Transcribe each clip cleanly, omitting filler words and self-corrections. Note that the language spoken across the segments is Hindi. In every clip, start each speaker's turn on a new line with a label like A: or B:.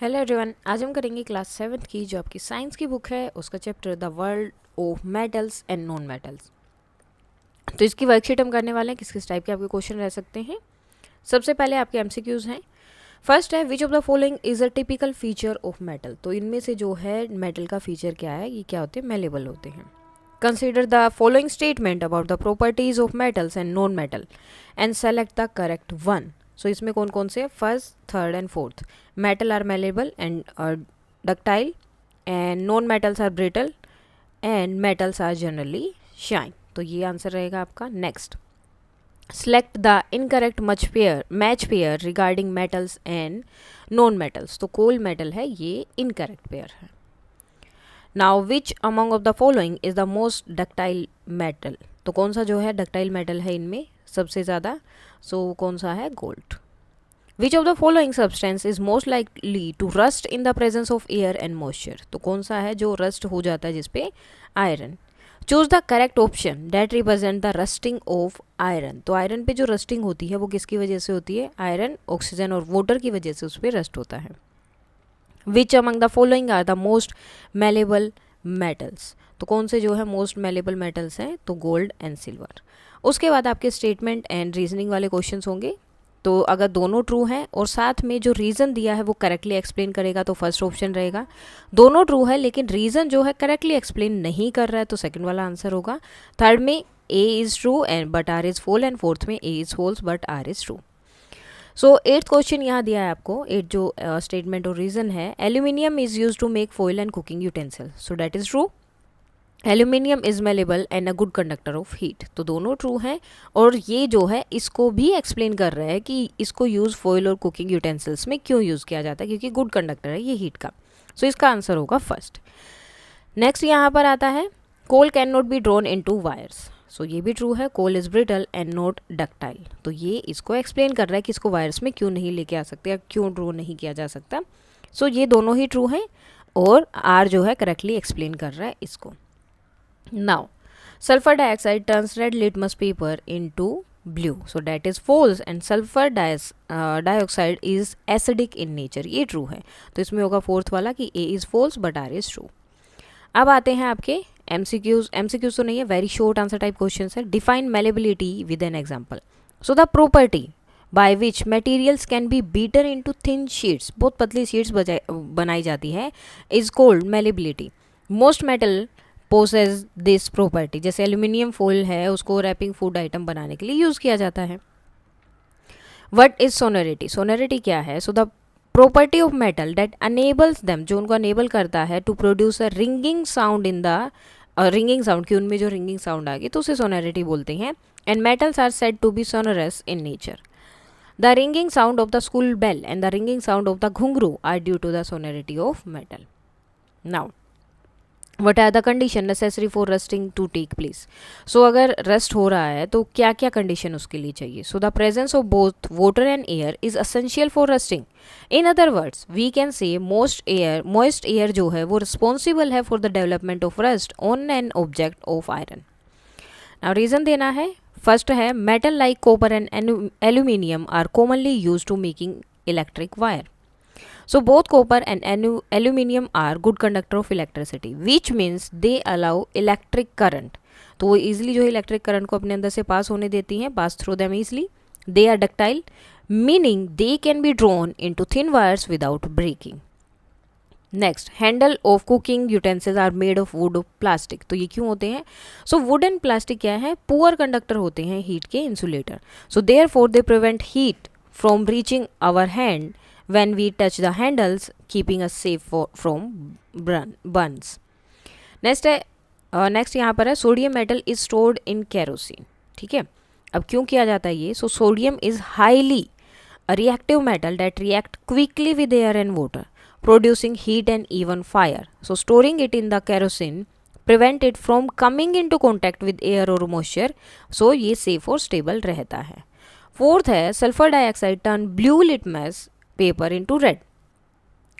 A: हेलो एवरीवन, आज हम करेंगे क्लास 7 की जो आपकी साइंस की बुक है उसका chapter the world of metals and non metals. तो इसकी वर्कशीट हम करने वाले हैं। किस किस टाइप के आपके क्वेश्चन रह सकते हैं। सबसे पहले आपके एमसीक्यूज हैं। फर्स्ट है विच of the following is a typical feature of metal. तो इनमें से जो है मेटल का फीचर क्या है, ये क्या होते हैं, मेलेबल होते हैं। Consider the following statement about the properties of metals and non metal and select the correct one. So इसमें कौन कौन से, first, third and fourth. Metal are malleable and ductile and non metals are brittle and metals are generally shine. तो ये आंसर रहेगा आपका। Next, select the incorrect match pair regarding metals and non metals। तो कोल मेटल है, ये इनकरेक्ट पेयर है। Now which among of the following is the most ductile metal. तो कौन सा जो है डक्टाइल मेटल है इनमें सबसे ज़्यादा, सो कौन सा है, gold. Which of the following substance is most likely to rust in the presence of air and moisture. तो कौन सा है जो रस्ट हो जाता है जिसपे, iron. Choose the correct option that represent the rusting of iron. तो आयरन पे जो रस्टिंग होती है वो किसकी वजह से होती है, आयरन, ऑक्सीजन और वाटर की वजह से उस पर रस्ट होता है। Which among the following are the most malleable metals. तो कौन से जो है मोस्ट मेलेबल मेटल्स हैं, तो गोल्ड एंड सिल्वर। उसके बाद आपके स्टेटमेंट एंड रीजनिंग वाले क्वेश्चंस होंगे। तो अगर दोनों ट्रू हैं और साथ में जो रीज़न दिया है वो करेक्टली एक्सप्लेन करेगा तो फर्स्ट ऑप्शन रहेगा। दोनों ट्रू है लेकिन रीज़न जो है करेक्टली एक्सप्लेन नहीं कर रहा है तो सेकंड वाला आंसर होगा। थर्ड में A is true and but R is false एंड फोर्थ में A is false but R is true. So eighth question यहाँ दिया है आपको। एट जो स्टेटमेंट और रीज़न है, aluminium is use to make foil and cooking utensil. So that is true. Aluminium is malleable and a good conductor of heat. तो दोनों ट्रू हैं और ये जो है इसको भी एक्सप्लेन कर रहा है कि इसको यूज़ फॉइल और कुकिंग यूटेंसिल्स में क्यों यूज़ किया जाता है, क्योंकि गुड कंडक्टर है ये हीट का। सो इसका आंसर होगा फर्स्ट। नेक्स्ट यहाँ पर आता है coal can not be drawn into wires. So ये भी ट्रू है, coal is brittle and not ductile. तो ये इसको एक्सप्लेन कर रहा है कि इसको वायर्स में क्यों नहीं लेके आ सकते या क्यों ड्रॉ नहीं किया जा सकता। सो ये दोनों ही ट्रू हैं और आर जो है करेक्टली एक्सप्लेन कर रहा है इसको। Now, sulfur dioxide turns red litmus paper into blue. So that is false and sulfur dioxide is acidic in nature. ये true है। तो इसमें होगा फोर्थ वाला कि A is false but R is true। अब आते हैं आपके MCQs तो नहीं है, very short answer type question है। Define malleability with an example. So the property by which materials can be beaten into thin sheets, बहुत पतली शीट्स बनाई जाती है, is called malleability. Most metal possess this property. जैसे एल्यूमिनियम फॉइल है उसको रैपिंग फूड आइटम बनाने के लिए यूज़ किया जाता है। वट इज सोनोरिटी, सोनोरिटी क्या है, so the property of metal that enables them, जो उनको अनेबल करता है to produce a ringing sound in the ringing sound, कि उनमें जो रिंगिंग साउंड आ गई तो उसे सोनोरिटी बोलते हैं। And metals are said to be sonorous in nature. The ringing sound of the school bell and the ringing sound of the ghungroo are due to the sonority of metal. Now what are the condition necessary for rusting to take place. So अगर रस्ट हो रहा है तो क्या क्या कंडीशन उसके लिए चाहिए। So the presence of both water and air is essential for rusting. In other words we can say moist air जो है वो रिस्पॉन्सिबल है for the development of rust on an object of iron. Now reason देना है। फर्स्ट है metal like copper and aluminium are commonly use to making electric wire. So both copper and aluminum are good conductor of electricity, which means they allow electric current. तो वो easily जो है electric current को अपने अंदर से पास होने देती हैं, pass through them easily. They are ductile, meaning they can be drawn into thin wires without breaking. Next, handle of cooking utensils are made of wood of plastic. तो ये क्यों होते हैं, सो वुड एंड प्लास्टिक क्या है, पुअर कंडक्टर होते हैं हीट के, insulator. So therefore they prevent heat from reaching our hand when we touch the handles, keeping us safe from burns. Next यहाँ पर है sodium metal is stored in kerosene. ठीक है, अब क्यों किया जाता है ये, so sodium is highly reactive metal that react quickly with air and water, producing heat and even fire. So storing it in the kerosene prevent it from coming in to contact with air और मॉइस्चर। सो ये सेफ और स्टेबल रहता है। फोर्थ है sulphur dioxide turn blue litmus paper into red.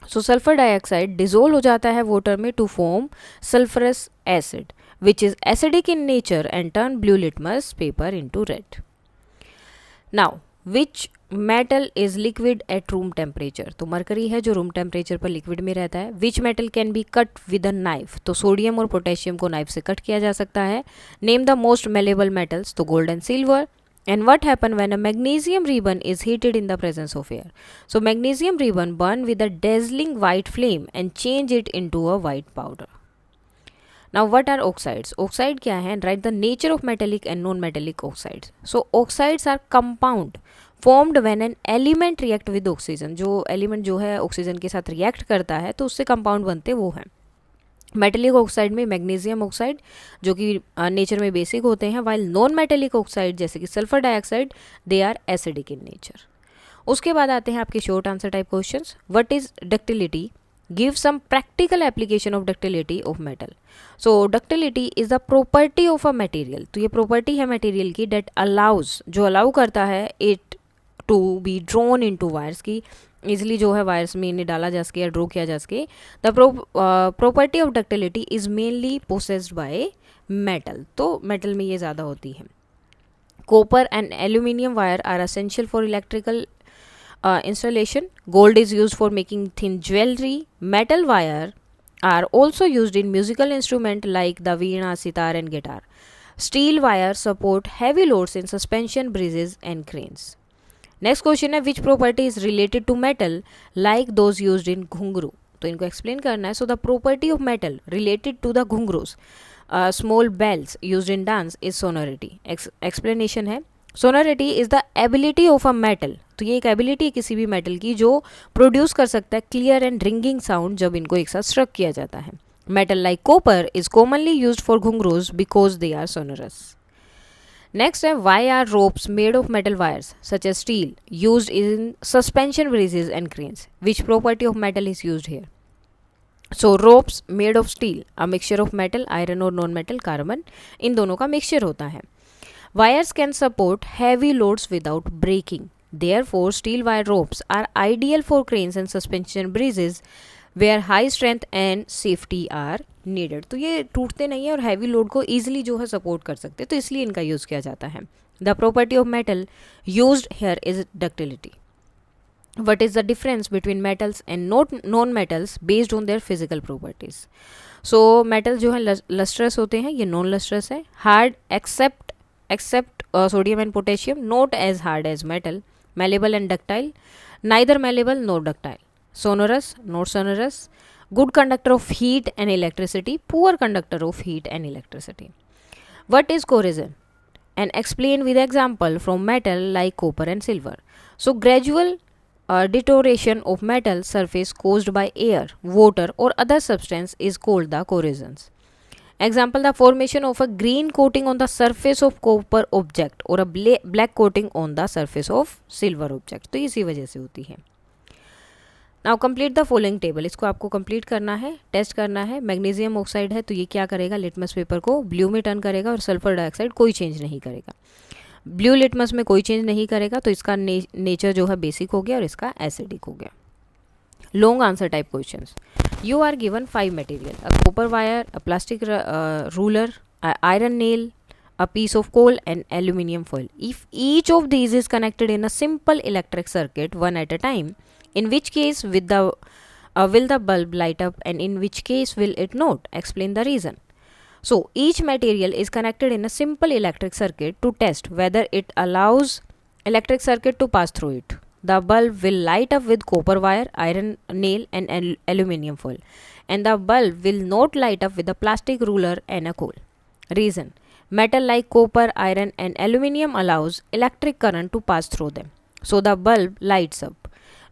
A: So sulphur dioxide dissolve हो जाता है वाटर में to form sulphurous acid which is acidic in nature and turn blue litmus paper into red. Now which metal is liquid at room temperature, तो मरकरी है जो रूम टेम्परेचर पर लिक्विड में रहता है. Which metal can be cut with a knife, तो सोडियम और पोटेशियम को नाइफ से कट किया जा सकता है. Name the most malleable metals, तो gold and silver. And what happen when a magnesium ribbon is heated in the presence of air? So magnesium ribbon burn with a dazzling white flame and change it into a white powder. Now what are oxides? Oxide क्या है? Write the nature of metallic and non-metallic oxides. So oxides are compound formed when an element react with oxygen. जो element जो है ऑक्सीजन के साथ रिएक्ट करता है तो उससे कंपाउंड बनते वो हैं. मेटेलिक ऑक्साइड में मैग्नीशियम ऑक्साइड जो कि नेचर में बेसिक होते हैं, वाइल नॉन मेटेलिक ऑक्साइड जैसे कि sulphur dioxide they are acidic in nature. उसके बाद आते हैं आपके short answer type questions. What is ductility? Give some practical application of ductility of metal. So ductility is the property of a material, तो ये प्रॉपर्टी है मटेरियल की डेट अलाउज, जो अलाउ करता है it to be drawn into wires की इजिली जो है वायर्स में इन्हें डाला जा सके या ड्रॉ किया जा सके. The property of ductility is mainly possessed by metal, तो मेटल में ये ज़्यादा होती है. Copper and aluminium wire are essential for electrical installation. Gold is used for making thin jewelry. Metal wire are also used in musical instrument like the veena, sitar and guitar. Steel wire support heavy loads in suspension bridges and cranes. Next question है which property is related to metal like those used in ghungroo, तो इनको एक्सप्लेन करना है. So the property of metal related to the ghungroos small bells used in dance is sonority. Explanation है sonority is the ability of a metal, तो ये एक एबिलिटी है किसी भी मेटल की जो प्रोड्यूस कर सकता है क्लियर एंड रिंगिंग साउंड जब इनको एक साथ स्ट्रक किया जाता है. Metal like copper is commonly used for ghungroos because they are sonorous. Next है why are ropes made of metal wires such as steel used in suspension bridges and cranes? Which property of metal is used here? So ropes made of steel, a mixture of metal, iron or non-metal, carbon, इन दोनों का mixture होता है. Wires can support heavy loads without breaking. Therefore, steel wire ropes are ideal for cranes and suspension bridges where high strength and safety are needed. तो ये टूटते नहीं है और हैवी लोड को ईजिली जो है सपोर्ट कर सकते हैं, तो इसलिए इनका यूज़ किया जाता है. The property of metal used here is ductility. What is the difference between metals and non metals based on their physical properties. So metal जो है लस्ट्रस होते हैं, ये नॉन लस्ट्रस है. Hard except sodium and potassium, not as hard as metal. Malleable and ductile, neither malleable nor ductile. Sonorous, not sonorous. Good conductor of heat and electricity, poor conductor of heat and electricity. What is corrosion? And explain with example from metal like copper and silver. So gradual deterioration of metal surface caused by air, water or other substance is called the corrosions. Example, the formation of a green coating on the surface of copper object or a black coating on the surface of silver object. तो इसी वजह से होती है. Now complete the following table, इसको आपको कंप्लीट करना है, टेस्ट करना है. मैग्नीशियम ऑक्साइड है तो ये क्या करेगा, लिटमस पेपर को ब्लू में टर्न करेगा और सल्फर डाइऑक्साइड कोई चेंज नहीं करेगा. ब्लू लिटमस में कोई चेंज नहीं करेगा तो इसका नेचर जो है बेसिक हो गया और इसका एसिडिक हो गया. Long answer type questions. You are given 5 material, a copper wire, a plastic ruler, a iron nail, a piece of coal and aluminium foil. If each of these is connected in a simple electric circuit one at a time, in which case will the bulb light up and in which case will it not? Explain the reason. So each material is connected in a simple electric circuit to test whether it allows electric circuit to pass through it. The bulb will light up with copper wire, iron nail and aluminium foil, and the bulb will not light up with a plastic ruler and a coal. Reason: metal like copper, iron and aluminium allows electric current to pass through them, so the bulb lights up.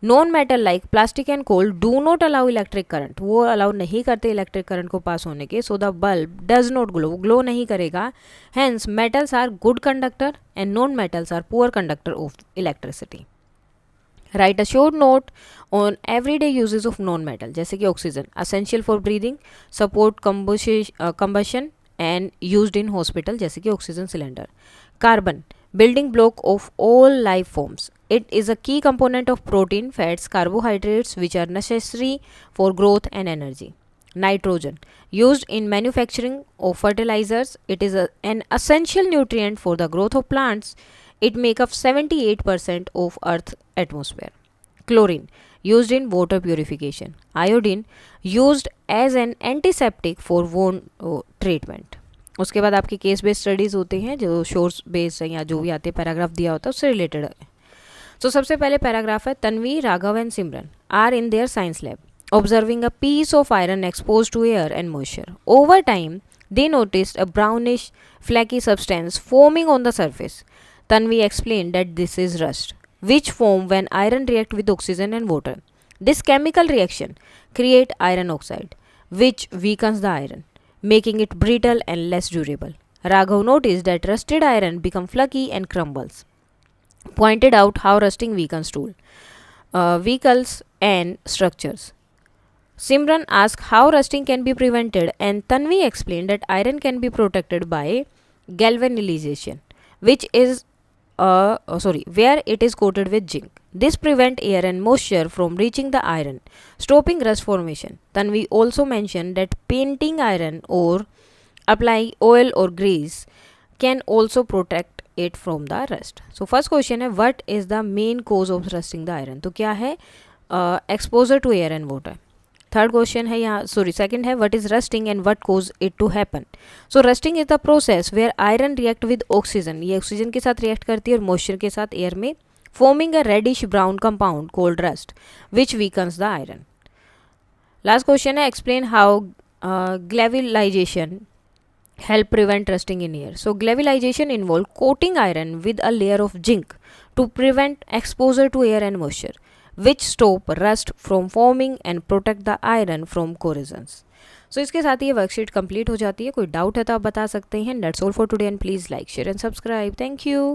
A: Non metal like plastic and coal do not allow electric current, वो अलाउ नहीं करते इलेक्ट्रिक करंट को पास होने के, so the bulb does not glow, glow नहीं करेगा. Hence metals are good conductor and non metals are poor conductor of electricity. Write a short note on everyday uses of non metal, जैसे कि oxygen essential for breathing, support combustion and used in hospital, जैसे कि oxygen cylinder. Carbon building block of all life forms. It is a key component of protein, fats, carbohydrates which are necessary for growth and energy. Nitrogen used in manufacturing of fertilizers. It is an essential nutrient for the growth of plants. It make up 78% of Earth's atmosphere. Chlorine used in water purification. Iodine used as an antiseptic for wound treatment. उसके बाद आपके केस बेस्ड स्टडीज़ होते हैं जो शोर्स बेस्ड या जो भी आते हैं पैराग्राफ दिया होता है उससे रिलेटेड है. सो सबसे पहले पैराग्राफ है Tanvi, Raghav and Simran are in their science lab observing a piece of iron exposed to air and moisture. Over time, they noticed a brownish, flaky substance forming on the surface. Tanvi explained that this is rust, which form when iron react with oxygen and water. This chemical reaction create iron oxide, which weakens the iron, making it brittle and less durable. Raghav noticed that rusted iron become flaky and crumbles. Pointed out how rusting weakens tool, vehicles and structures. Simran asked how rusting can be prevented, and Tanvi explained that iron can be protected by galvanization, which is where it is coated with zinc. This prevents air and moisture from reaching the iron, stopping rust formation. Tanvi also mentioned that painting iron or applying oil or grease can also protect it from the rust. So first question है what is the main cause of rusting the iron? तो क्या है exposure to air and water. Third question है यहाँ सेकंड है what is rusting and what cause it to happen. So rusting is the process where iron react with oxygen, ये ऑक्सीजन के साथ रिएक्ट करती है और मॉइस्चर के साथ एयर में, forming a reddish brown compound called rust which weakens the iron. Last question है explain how galvanisation help prevent rusting in air. So glevilization involve coating iron with a layer of zinc to prevent exposure to air and moisture, which stop rust from forming and protect the iron from corrosions. So इसके साथ ही ये वर्कशीट कंप्लीट हो जाती है. कोई डाउट है तो आप बता सकते हैं. That's all for today and please like, share and subscribe. Thank you.